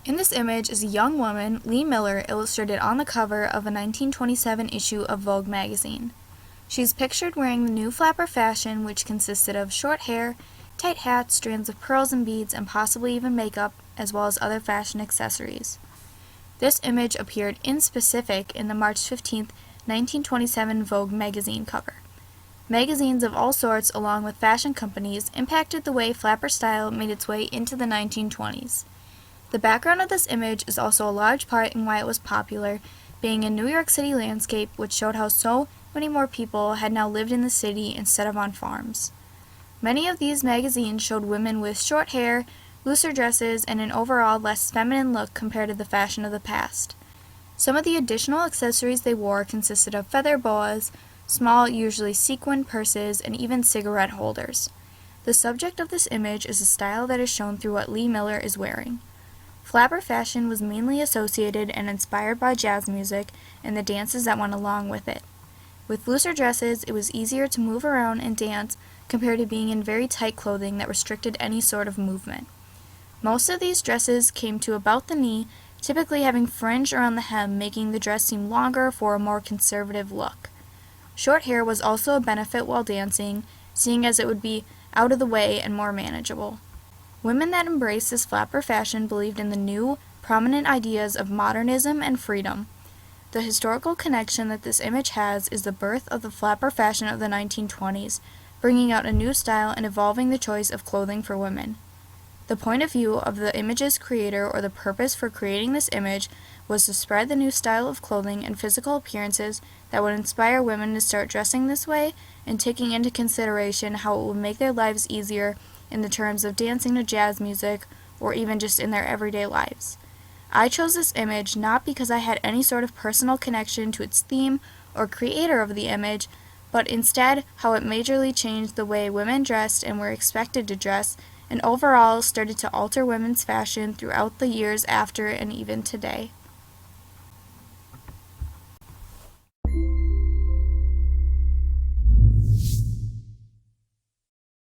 In this image is a young woman, Lee Miller, illustrated on the cover of a 1927 issue of Vogue magazine. She is pictured wearing the new flapper fashion, which consisted of short hair, tight hats, strands of pearls and beads, and possibly even makeup, as well as other fashion accessories. This image appeared in specific in the March 15, 1927 Vogue magazine cover. Magazines of all sorts, along with fashion companies, impacted the way flapper style made its way into the 1920s. The background of this image is also a large part in why it was popular, being a New York City landscape which showed how so many more people had now lived in the city instead of on farms. Many of these magazines showed women with short hair, looser dresses, and an overall less feminine look compared to the fashion of the past. Some of the additional accessories they wore consisted of feather boas, small, usually sequined purses, and even cigarette holders. The subject of this image is the style that is shown through what Lee Miller is wearing. Flapper fashion was mainly associated and inspired by jazz music and the dances that went along with it. With looser dresses, it was easier to move around and dance compared to being in very tight clothing that restricted any sort of movement. Most of these dresses came to about the knee, typically having fringe around the hem, making the dress seem longer for a more conservative look. Short hair was also a benefit while dancing, seeing as it would be out of the way and more manageable. Women that embraced this flapper fashion believed in the new, prominent ideas of modernism and freedom. The historical connection that this image has is the birth of the flapper fashion of the 1920s, bringing out a new style and evolving the choice of clothing for women. The point of view of the image's creator, or the purpose for creating this image, was to spread the new style of clothing and physical appearances that would inspire women to start dressing this way, and taking into consideration how it would make their lives easier in the terms of dancing to jazz music, or even just in their everyday lives. I chose this image not because I had any sort of personal connection to its theme or creator of the image, but instead how it majorly changed the way women dressed and were expected to dress, and overall started to alter women's fashion throughout the years after and even today.